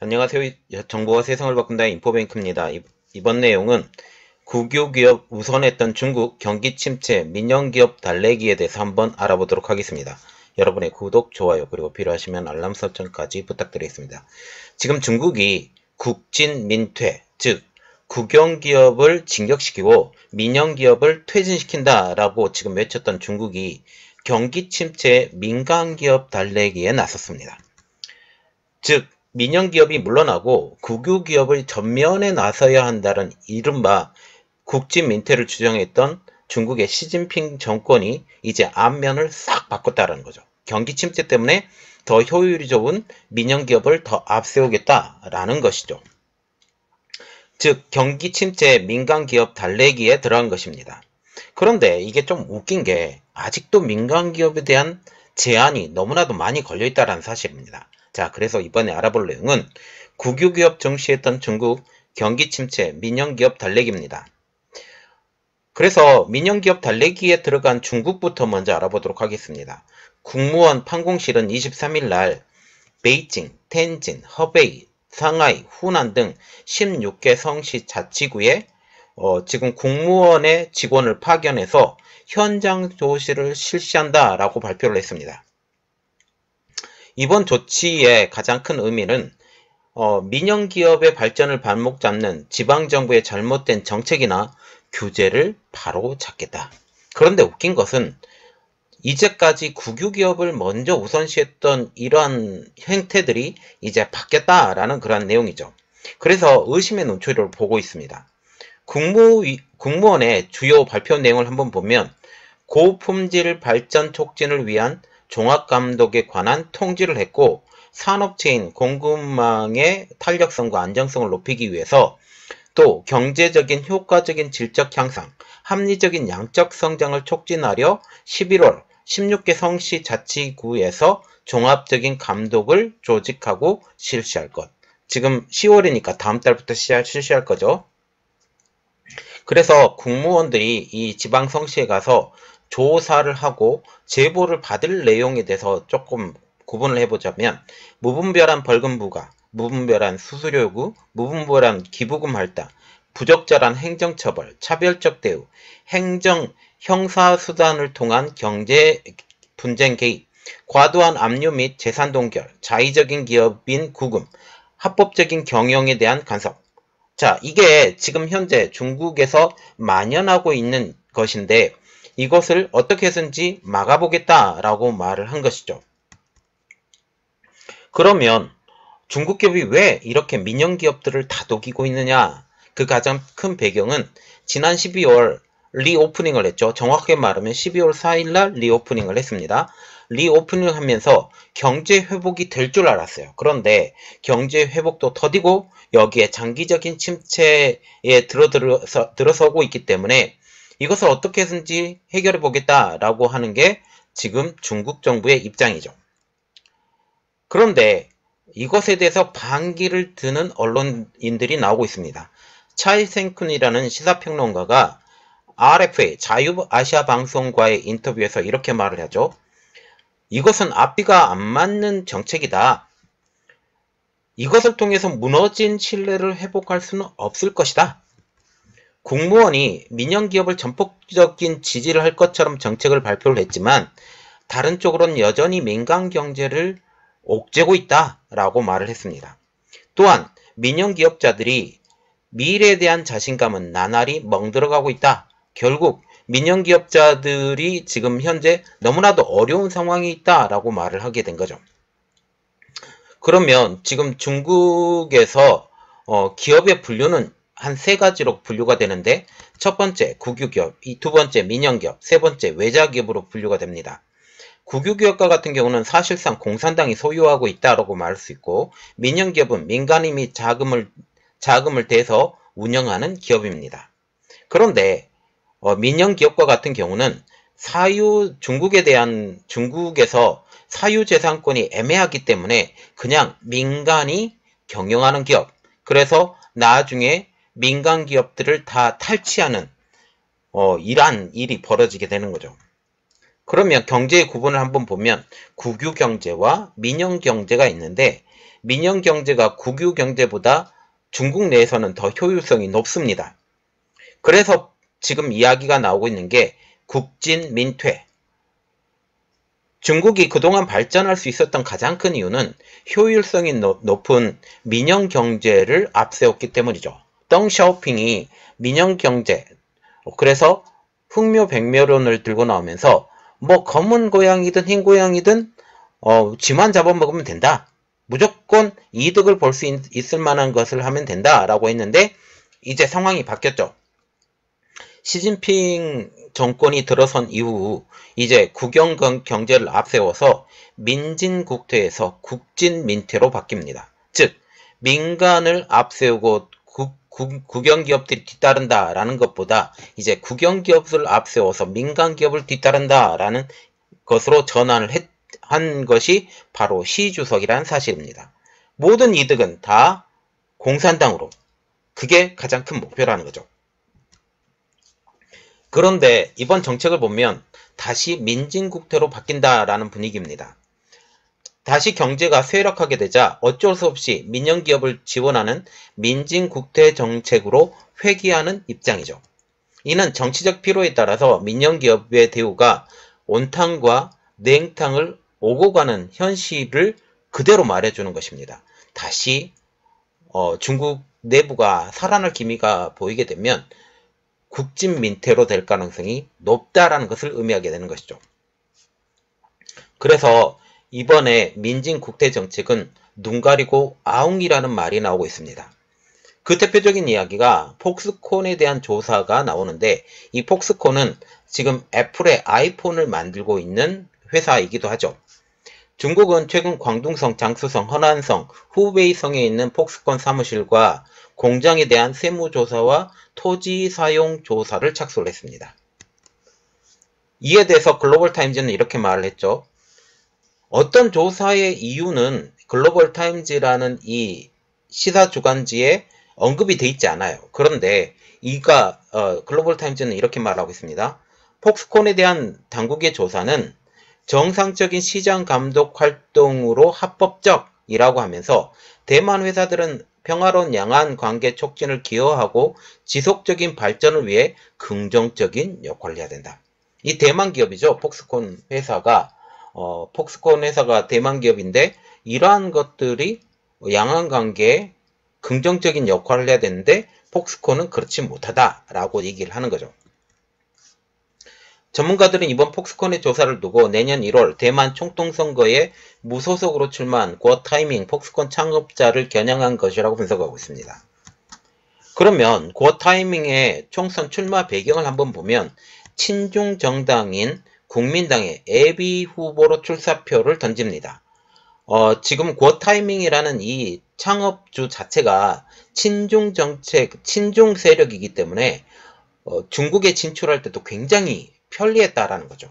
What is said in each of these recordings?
안녕하세요. 정보가 세상을 바꾼다 인포뱅크입니다. 이번 내용은 국유기업 우선했던 중국 경기 침체, 민영기업 달래기에 대해서 한번 알아보도록 하겠습니다. 여러분의 구독, 좋아요, 그리고 필요하시면 알람 설정까지 부탁드리겠습니다. 지금 중국이 국진민퇴, 즉 국영기업을 진격시키고 민영기업을 퇴진시킨다라고 지금 외쳤던 중국이 경기 침체, 민간기업 달래기에 나섰습니다. 즉 민영기업이 물러나고 국유기업의 전면에 나서야 한다는 이른바 국진민퇴를 주장했던 중국의 시진핑 정권이 이제 안면을 싹 바꿨다는 거죠. 경기 침체 때문에 더 효율이 좋은 민영기업을 더 앞세우겠다라는 것이죠. 즉 경기 침체 민간기업 달래기에 들어간 것입니다. 그런데 이게 좀 웃긴 게 아직도 민간기업에 대한 제한이 너무나도 많이 걸려있다는 사실입니다. 자, 그래서 이번에 알아볼 내용은 국유기업 정시했던 중국 경기 침체 민영기업 달래기입니다. 그래서 민영기업 달래기에 들어간 중국부터 먼저 알아보도록 하겠습니다. 국무원 판공실은 23일 날 베이징, 텐진, 허베이, 상하이, 후난 등 16개 성시 자치구에 지금 공무원의 직원을 파견해서 현장 조치를 실시한다라고 발표를 했습니다. 이번 조치의 가장 큰 의미는 민영기업의 발전을 발목 잡는 지방정부의 잘못된 정책이나 규제를 바로 잡겠다. 그런데 웃긴 것은 이제까지 국유기업을 먼저 우선시했던 이러한 행태들이 이제 바뀌었다라는 그런 내용이죠. 그래서 의심의 눈초리를 보고 있습니다. 국무원의 주요 발표 내용을 한번 보면 고품질 발전 촉진을 위한 종합감독에 관한 통지를 했고 산업체인 공급망의 탄력성과 안정성을 높이기 위해서 또 경제적인 효과적인 질적 향상, 합리적인 양적 성장을 촉진하려 11월 16개 성시 자치구에서 종합적인 감독을 조직하고 실시할 것. 지금 10월이니까 다음 달부터 실시할 거죠. 그래서 국무원들이 이 지방 성시에 가서 조사를 하고 제보를 받을 내용에 대해서 조금 구분을 해보자면 무분별한 벌금 부과, 무분별한 수수료 요구, 무분별한 기부금 할당, 부적절한 행정처벌, 차별적 대우, 형사수단을 통한 경제 분쟁 개입, 과도한 압류 및 재산 동결, 자의적인 기업인 구금, 합법적인 경영에 대한 간섭. 자, 이게 지금 현재 중국에서 만연하고 있는 것인데 이것을 어떻게 해서든지 막아보겠다라고 말을 한 것이죠. 그러면 중국 기업이 왜 이렇게 민영 기업들을 다독이고 있느냐? 그 가장 큰 배경은 지난 12월 리오프닝을 했죠. 정확하게 말하면 12월 4일 날 리오프닝을 했습니다. 리오프닝을 하면서 경제 회복이 될 줄 알았어요. 그런데 경제 회복도 더디고 여기에 장기적인 침체에 들어서고 있기 때문에 이것을 어떻게 해서든지 해결해 보겠다라고 하는 게 지금 중국 정부의 입장이죠. 그런데 이것에 대해서 반기를 드는 언론인들이 나오고 있습니다. 차이생쿤이라는 시사평론가가 RFA 자유아시아방송과의 인터뷰에서 이렇게 말을 하죠. 이것은 앞뒤가 안 맞는 정책이다. 이것을 통해서 무너진 신뢰를 회복할 수는 없을 것이다. 국무원이 민영기업을 전폭적인 지지를 할 것처럼 정책을 발표를 했지만 다른 쪽으로는 여전히 민간경제를 옥죄고 있다라고 말을 했습니다. 또한 민영기업자들이 미래에 대한 자신감은 나날이 멍들어가고 있다. 결국 민영기업자들이 지금 현재 너무나도 어려운 상황이 있다라고 말을 하게 된 거죠. 그러면 지금 중국에서 기업의 분류는 한 세 가지로 분류가 되는데 첫 번째 국유기업, 두 번째 민영기업, 세 번째 외자기업으로 분류가 됩니다. 국유기업과 같은 경우는 사실상 공산당이 소유하고 있다라고 말할 수 있고 민영기업은 민간인이 자금을 대서 운영하는 기업입니다. 그런데 민영기업과 같은 경우는 중국에서 사유재산권이 애매하기 때문에 그냥 민간이 경영하는 기업, 그래서 나중에 민간 기업들을 다 탈취하는 이러한 일이 벌어지게 되는 거죠. 그러면 경제의 구분을 한번 보면 국유경제와 민영경제가 있는데 민영경제가 국유경제보다 중국 내에서는 더 효율성이 높습니다. 그래서 지금 이야기가 나오고 있는 게 국진민퇴. 중국이 그동안 발전할 수 있었던 가장 큰 이유는 효율성이 높은 민영경제를 앞세웠기 때문이죠. 덩샤오핑이 민영경제, 그래서 흥묘백묘론을 들고 나오면서 뭐 검은 고양이든 흰 고양이든 쥐만 잡아먹으면 된다. 무조건 이득을 볼 수 있을 만한 것을 하면 된다 라고 했는데 이제 상황이 바뀌었죠. 시진핑 정권이 들어선 이후 이제 국영경제를 앞세워서 민진국퇴에서 국진민퇴로 바뀝니다. 즉 민간을 앞세우고 국영기업들이 뒤따른다라는 것보다 이제 국영기업을 앞세워서 민간기업을 뒤따른다라는 것으로 전환을 한 것이 바로 시 주석이라는 사실입니다. 모든 이득은 다 공산당으로. 그게 가장 큰 목표라는 거죠. 그런데 이번 정책을 보면 다시 민진국퇴로 바뀐다라는 분위기입니다. 다시 경제가 쇠락하게 되자 어쩔 수 없이 민영기업을 지원하는 민진국퇴 정책으로 회귀하는 입장이죠. 이는 정치적 필요에 따라서 민영기업의 대우가 온탕과 냉탕을 오고 가는 현실을 그대로 말해주는 것입니다. 다시 중국 내부가 살아날 기미가 보이게 되면 국진민퇴로 될 가능성이 높다라는 것을 의미하게 되는 것이죠. 그래서 이번에 민진국퇴 정책은 눈 가리고 아웅이라는 말이 나오고 있습니다. 그 대표적인 이야기가 폭스콘에 대한 조사가 나오는데 이 폭스콘은 지금 애플의 아이폰을 만들고 있는 회사이기도 하죠. 중국은 최근 광둥성, 장쑤성, 허난성, 후베이성에 있는 폭스콘 사무실과 공장에 대한 세무조사와 토지 사용 조사를 착수를 했습니다. 이에 대해서 글로벌타임즈는 이렇게 말을 했죠. 어떤 조사의 이유는 글로벌타임즈라는 이 시사주간지에 언급이 돼 있지 않아요. 그런데 글로벌타임즈는 이렇게 말하고 있습니다. 폭스콘에 대한 당국의 조사는 정상적인 시장 감독 활동으로 합법적이라고 하면서 대만 회사들은 평화로운 양안 관계 촉진을 기여하고 지속적인 발전을 위해 긍정적인 역할을 해야 된다. 이 대만 기업이죠. 폭스콘 회사가 대만 기업인데 이러한 것들이 양안 관계에 긍정적인 역할을 해야 되는데 폭스콘은 그렇지 못하다라고 얘기를 하는 거죠. 전문가들은 이번 폭스콘의 조사를 두고 내년 1월 대만 총통선거에 무소속으로 출마한 구어타이밍 폭스콘 창업자를 겨냥한 것이라고 분석하고 있습니다. 그러면 구어타이밍의 총선 출마 배경을 한번 보면 친중 정당인 국민당의 애비 후보로 출사표를 던집니다. 지금 구어타이밍이라는 이 창업주 자체가 친중 정책, 친중 세력이기 때문에 중국에 진출할 때도 굉장히 편리했다라는 거죠.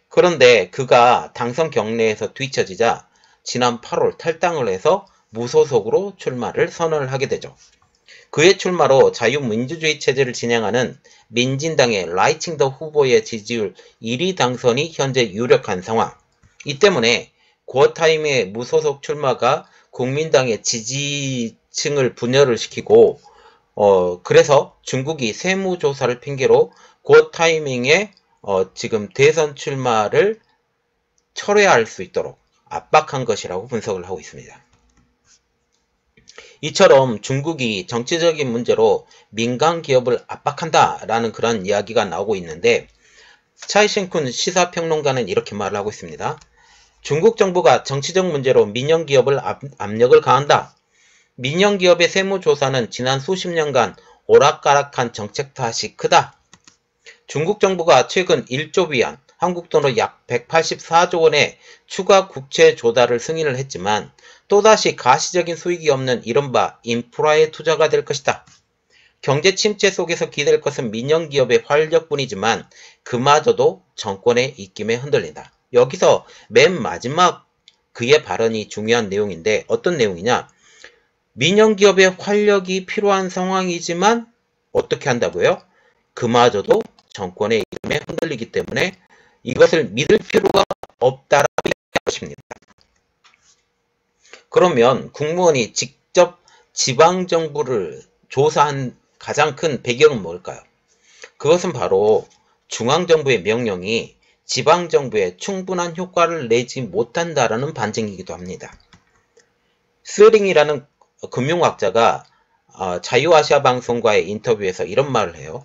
그런데 그가 당선 경례에서 뒤처지자 지난 8월 탈당을 해서 무소속으로 출마를 선언을 하게 되죠. 그의 출마로 자유민주주의 체제를 진행하는 민진당의 라이칭더 후보의 지지율 1위 당선이 현재 유력한 상황. 이 때문에 구어타임의 무소속 출마가 국민당의 지지층을 분열을 시키고 그래서 중국이 세무조사를 핑계로 구어타이밍의 지금 대선 출마를 철회할 수 있도록 압박한 것이라고 분석을 하고 있습니다. 이처럼 중국이 정치적인 문제로 민간 기업을 압박한다라는 그런 이야기가 나오고 있는데 차이싱쿤 시사평론가는 이렇게 말을 하고 있습니다. 중국 정부가 정치적 문제로 민영기업을 압력을 가한다. 민영기업의 세무조사는 지난 수십 년간 오락가락한 정책 탓이 크다. 중국 정부가 최근 1조 위안, 한국 돈으로 약 184조 원의 추가 국채 조달을 승인을 했지만 또다시 가시적인 수익이 없는 이른바 인프라의 투자가 될 것이다. 경제 침체 속에서 기댈 것은 민영기업의 활력뿐이지만 그마저도 정권의 입김에 흔들린다. 여기서 맨 마지막 그의 발언이 중요한 내용인데 어떤 내용이냐? 민영기업의 활력이 필요한 상황이지만 어떻게 한다고요? 그마저도 정권의 이름에 흔들리기 때문에 이것을 믿을 필요가 없다라고 얘기한 것입니다. 그러면 국무원이 직접 지방정부를 조사한 가장 큰 배경은 뭘까요? 그것은 바로 중앙정부의 명령이 지방정부에 충분한 효과를 내지 못한다라는 반증이기도 합니다. 스링이라는 금융학자가 자유아시아방송과의 인터뷰에서 이런 말을 해요.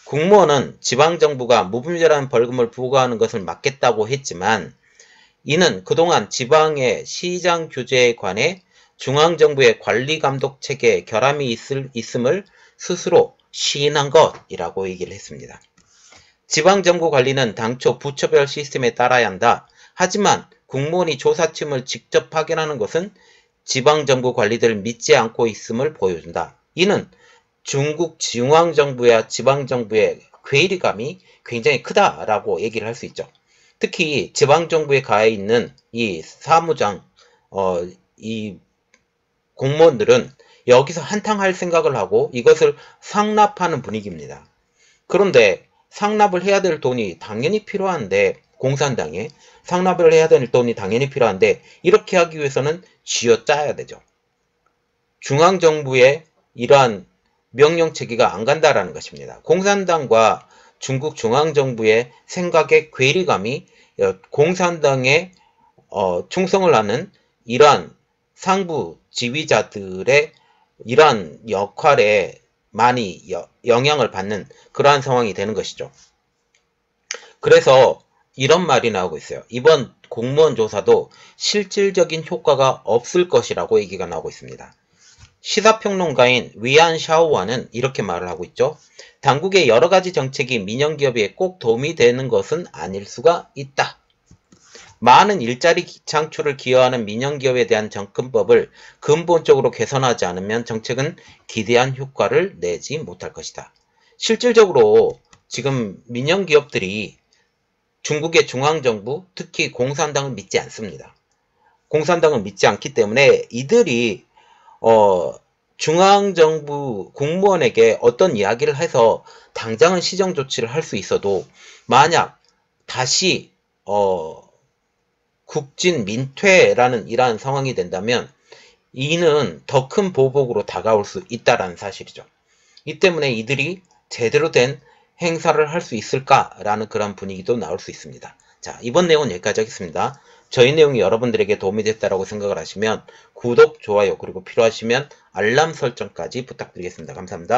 국무원은 지방정부가 무분별한 벌금을 부과하는 것을 막겠다고 했지만 이는 그동안 지방의 시장 규제에 관해 중앙정부의 관리감독 체계에 결함이 있음을 스스로 시인한 것이라고 얘기를 했습니다. 지방정부 관리는 당초 부처별 시스템에 따라야 한다. 하지만 국무원이 조사팀을 직접 파견하는 것은 지방정부 관리들을 믿지 않고 있음을 보여준다. 이는 중국 중앙정부와 지방정부의 괴리감이 굉장히 크다라고 얘기를 할 수 있죠. 특히 지방정부에 가해 있는 이 사무장, 이 공무원들은 여기서 한탕할 생각을 하고 이것을 상납하는 분위기입니다. 그런데 상납을 해야 될 돈이 당연히 필요한데, 공산당에 상납을 해야 될 돈이 당연히 필요한데 이렇게 하기 위해서는 쥐어짜야 되죠. 중앙정부의 이러한 명령체계가 안 간다라는 것입니다. 공산당과 중국 중앙정부의 생각의 괴리감이 공산당에 충성을 하는 이러한 상부 지휘자들의 이러한 역할에 많이 영향을 받는 그러한 상황이 되는 것이죠. 그래서 이런 말이 나오고 있어요. 이번 공무원 조사도 실질적인 효과가 없을 것이라고 얘기가 나오고 있습니다. 시사평론가인 위안 샤오와는 이렇게 말을 하고 있죠. 당국의 여러 가지 정책이 민영기업에 꼭 도움이 되는 것은 아닐 수가 있다. 많은 일자리 창출을 기여하는 민영기업에 대한 접근법을 근본적으로 개선하지 않으면 정책은 기대한 효과를 내지 못할 것이다. 실질적으로 지금 민영기업들이 중국의 중앙정부, 특히 공산당을 믿지 않습니다. 공산당을 믿지 않기 때문에 이들이 중앙정부 공무원에게 어떤 이야기를 해서 당장은 시정조치를 할 수 있어도 만약 다시 국진 민퇴라는 이러한 상황이 된다면 이는 더 큰 보복으로 다가올 수 있다는 사실이죠. 이 때문에 이들이 제대로 된 행사를 할 수 있을까라는 그런 분위기도 나올 수 있습니다. 자, 이번 내용은 여기까지 하겠습니다. 저희 내용이 여러분들에게 도움이 됐다고 생각을 하시면 구독, 좋아요, 그리고 필요하시면 알람 설정까지 부탁드리겠습니다. 감사합니다.